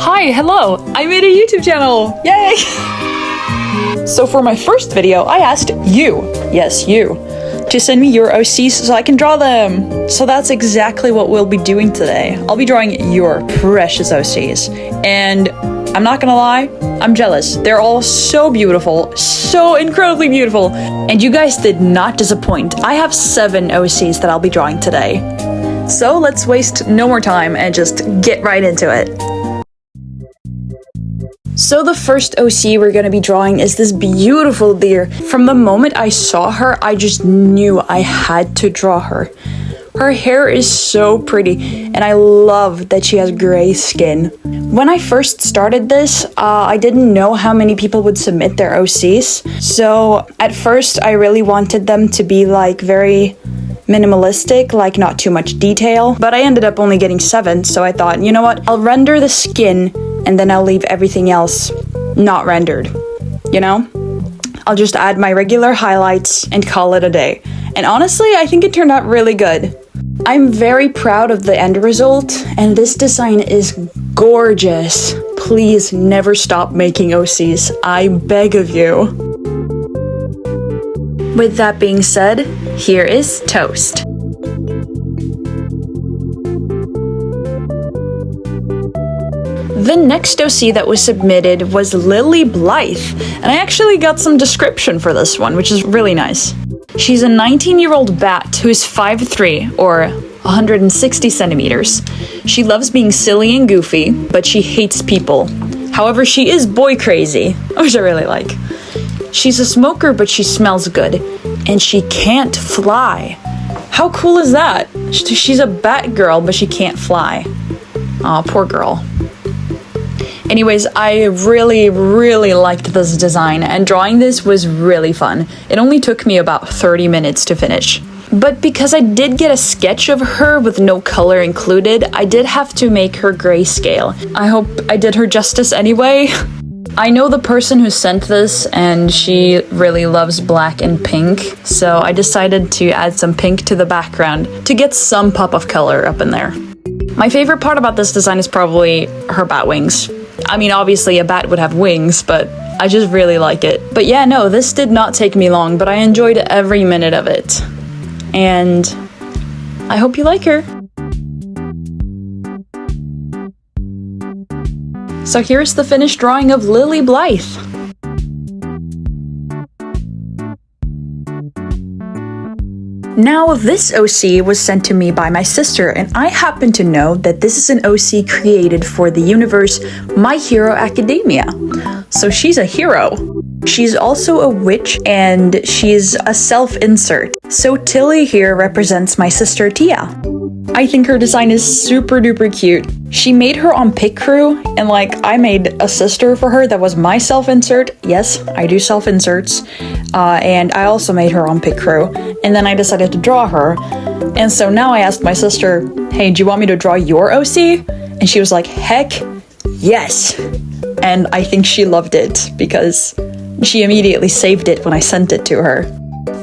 Hi, hello, I made a YouTube channel, yay! So for my first video, I asked you, yes you, to send me your OCs so I can draw them. So that's exactly what we'll be doing today. I'll be drawing your precious OCs. And I'm not gonna lie, I'm jealous. They're all so beautiful, so incredibly beautiful. And you guys did not disappoint. I have 7 OCs that I'll be drawing today. So let's waste no more time and just get right into it. So the first OC we're gonna be drawing is this beautiful deer. From the moment I saw her, I just knew I had to draw her. Her hair is so pretty, and I love that she has gray skin. When I first started this, I didn't know how many people would submit their OCs. So at first, I really wanted them to be like very minimalistic, like not too much detail. But I ended up only getting 7, so I thought, you know what? I'll render the skin, and then I'll leave everything else not rendered, you know? I'll just add my regular highlights and call it a day. And honestly, I think it turned out really good. I'm very proud of the end result, and this design is gorgeous. Please never stop making OCs, I beg of you. With that being said, here is Toast. The next OC that was submitted was Lily Blythe, and I actually got some description for this one, which is really nice. She's a 19-year-old bat who is 5'3", or 160 centimeters. She loves being silly and goofy, but she hates people. However, she is boy crazy, which I really like. She's a smoker, but she smells good, and she can't fly. How cool is that? She's a bat girl, but she can't fly. Aw, poor girl. Anyways, I really liked this design, and drawing this was really fun. It only took me about 30 minutes to finish. But because I did get a sketch of her with no color included, I did have to make her grayscale. I hope I did her justice anyway. I know the person who sent this, and she really loves black and pink, so I decided to add some pink to the background to get some pop of color up in there. My favorite part about this design is probably her bat wings. I mean, obviously a bat would have wings, but I just really like it. But yeah, no, this did not take me long, but I enjoyed every minute of it. And I hope you like her. So here's the finished drawing of Lily Blythe. Now, this OC was sent to me by my sister, and I happen to know that this is an OC created for the universe My Hero Academia. So she's a hero. She's also a witch, and she's a self-insert. So Tilly here represents my sister Tia. I think her design is super duper cute. She made her on Pick Crew, and like I made a sister for her that was my self-insert. Yes, I do self-inserts. And I also made her on Pick Crew, and then I decided to draw her. And so now I asked my sister, hey, do you want me to draw your OC? And she was like, heck yes. And I think she loved it because she immediately saved it when I sent it to her.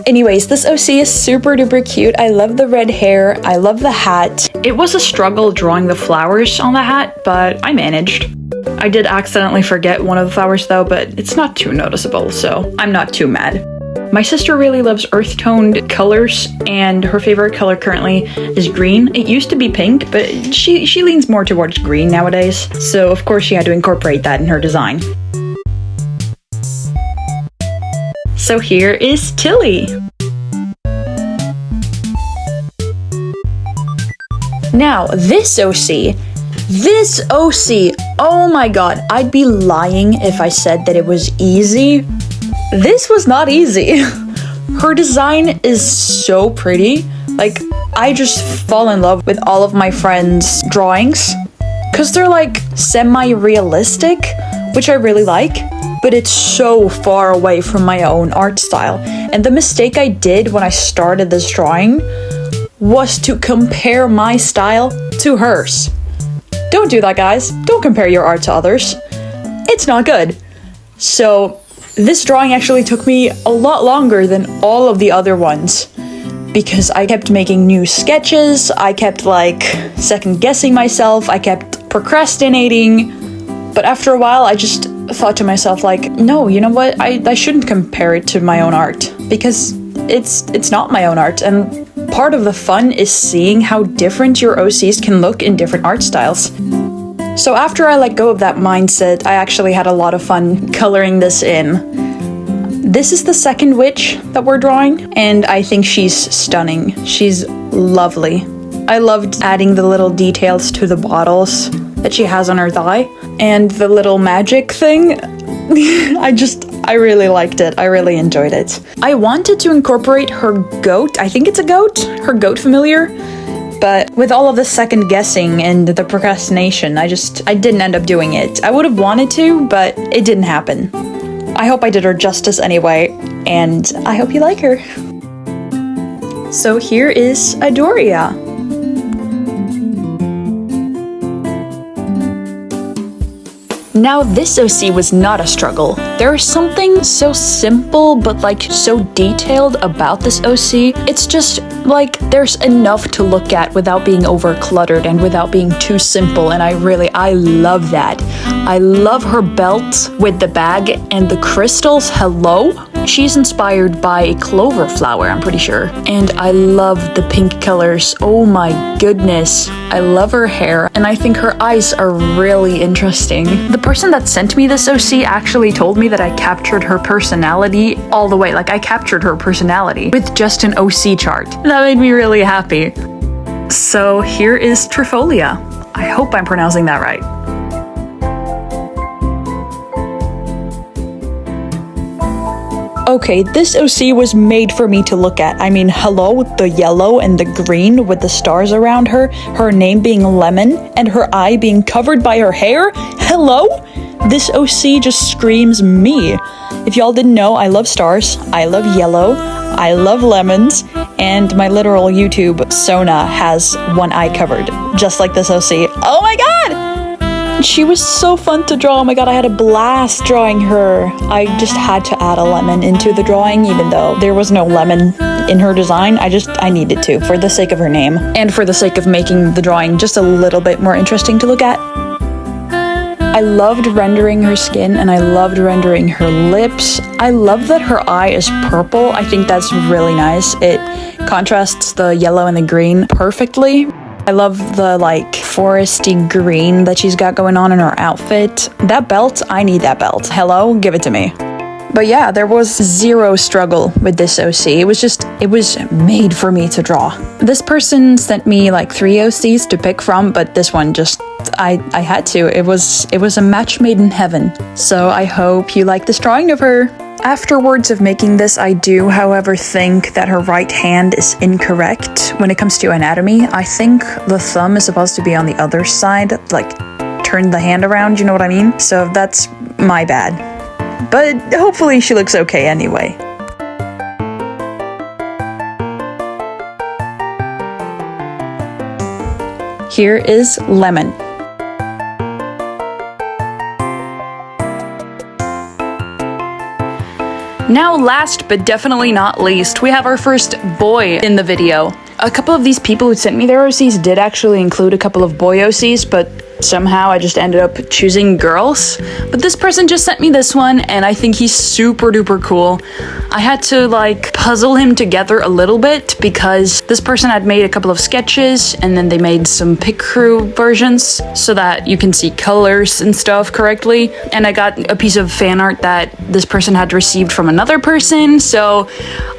Anyways, this OC is super duper cute. I love the red hair. I love the hat. It was a struggle drawing the flowers on the hat, but I managed. I did accidentally forget one of the flowers though, but it's not too noticeable, so I'm not too mad. My sister really loves earth-toned colors, and her favorite color currently is green. It used to be pink, but she leans more towards green nowadays, so of course she had to incorporate that in her design. So here is Tilly. Now, this OC, oh my god, I'd be lying if I said that it was easy. This was not easy. Her design is so pretty. Like, I just fall in love with all of my friends' drawings, because they're like semi-realistic, which I really like. But it's so far away from my own art style. And the mistake I did when I started this drawing was to compare my style to hers. Don't do that, guys. Don't compare your art to others. It's not good. So this drawing actually took me a lot longer than all of the other ones, because I kept making new sketches, I kept like second guessing myself, I kept procrastinating. But after a while, I just thought to myself, like, no, you know what? I shouldn't compare it to my own art, because it's not my own art, and part of the fun is seeing how different your OCs can look in different art styles. So after I let go of that mindset, I actually had a lot of fun coloring this in. This is the second witch that we're drawing, and I think she's stunning. She's lovely. I loved adding the little details to the bottles that she has on her thigh, and the little magic thing. I really liked it. I really enjoyed it. I wanted to incorporate her goat. I think it's a goat, her goat familiar. But with all of the second guessing and the procrastination, I didn't end up doing it. I would have wanted to, but it didn't happen. I hope I did her justice anyway, and I hope you like her. So here is Adoria. Now this OC was not a struggle. There is something so simple but like so detailed about this OC. It's just like there's enough to look at without being over cluttered and without being too simple, and I love that. I love her belt with the bag and the crystals. Hello? She's inspired by a clover flower, I'm pretty sure. And I love the pink colors. Oh my goodness. I love her hair, and I think her eyes are really interesting. The person that sent me this OC actually told me that I captured her personality all the way. Like, I captured her personality with just an OC chart. That made me really happy. So here is Trifolia. I hope I'm pronouncing that right. Okay, this OC was made for me to look at. I mean, hello, the yellow and the green with the stars around her, her name being Lemon, and her eye being covered by her hair. Hello? This OC just screams me. If y'all didn't know, I love stars, I love yellow, I love lemons, and my literal YouTube Sona has one eye covered, just like this OC. Oh my god! She was so fun to draw. Oh my god, I had a blast drawing her. I just had to add a lemon into the drawing, even though there was no lemon in her design. I needed to, for the sake of her name, and for the sake of making the drawing just a little bit more interesting to look at. I loved rendering her skin, and I loved rendering her lips. I love that her eye is purple. I think that's really nice. It contrasts the yellow and the green perfectly. I love the like foresty green that she's got going on in her outfit. That belt, I need that belt. Hello, give it to me. But yeah, there was zero struggle with this OC. It was made for me to draw. This person sent me like 3 OCs to pick from, but this one just, I had to. It was a match made in heaven. So I hope you like this drawing of her. Afterwards of making this, I do, however, think that her right hand is incorrect when it comes to anatomy. I think the thumb is supposed to be on the other side, like turn the hand around, you know what I mean? So that's my bad. But hopefully she looks okay anyway. Here is Lemon. Now last but definitely not least, we have our first boy in the video. A couple of these people who sent me their OCs did actually include a couple of boy OCs, but somehow I just ended up choosing girls. But this person just sent me this one, and I think he's super duper cool. I had to like puzzle him together a little bit because this person had made a couple of sketches, and then they made some pic crew versions so that you can see colors and stuff correctly. And I got a piece of fan art that this person had received from another person, so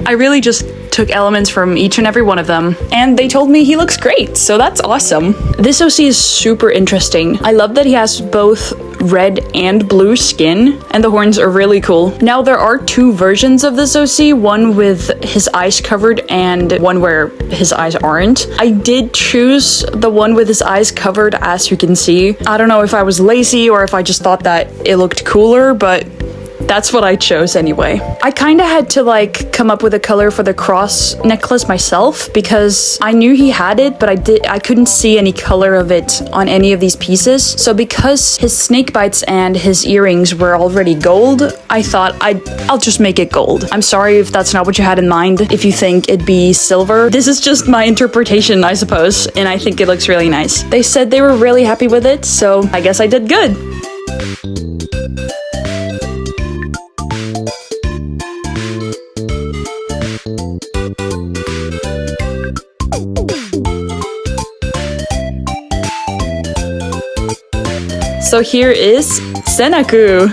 I really just took elements from each and every one of them, and they told me he looks great, so that's awesome. This OC is super interesting. I love that he has both red and blue skin, and the horns are really cool. Now there are 2 versions of this OC, one with his eyes covered and one where his eyes aren't. I did choose the one with his eyes covered, as you can see. I don't know if I was lazy or if I just thought that it looked cooler, but that's what I chose anyway. I kind of had to like come up with a color for the cross necklace myself because I knew he had it, but I couldn't see any color of it on any of these pieces. So because his snake bites and his earrings were already gold, I thought I'll just make it gold. I'm sorry if that's not what you had in mind, if you think it'd be silver. This is just my interpretation, I suppose, and I think it looks really nice. They said they were really happy with it, so I guess I did good. So here is Senaku.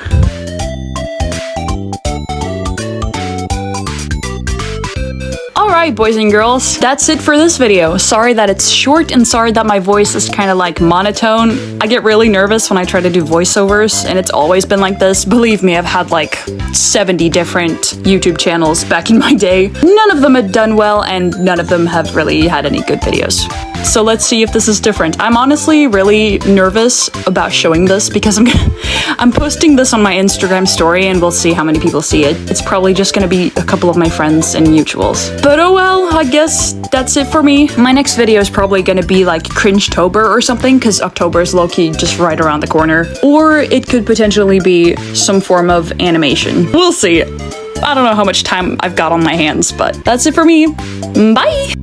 Alright, boys and girls, that's it for this video. Sorry that it's short and sorry that my voice is kind of like monotone. I get really nervous when I try to do voiceovers, and it's always been like this. Believe me, I've had like 70 different YouTube channels back in my day. None of them had done well, and none of them have really had any good videos. So let's see if this is different. I'm honestly really nervous about showing this because I'm posting this on my Instagram story and we'll see how many people see it. It's probably just gonna be a couple of my friends and mutuals. But oh well, I guess that's it for me. My next video is probably gonna be like Cringe-tober or something because October is low-key just right around the corner. Or it could potentially be some form of animation. We'll see. I don't know how much time I've got on my hands, but that's it for me. Bye!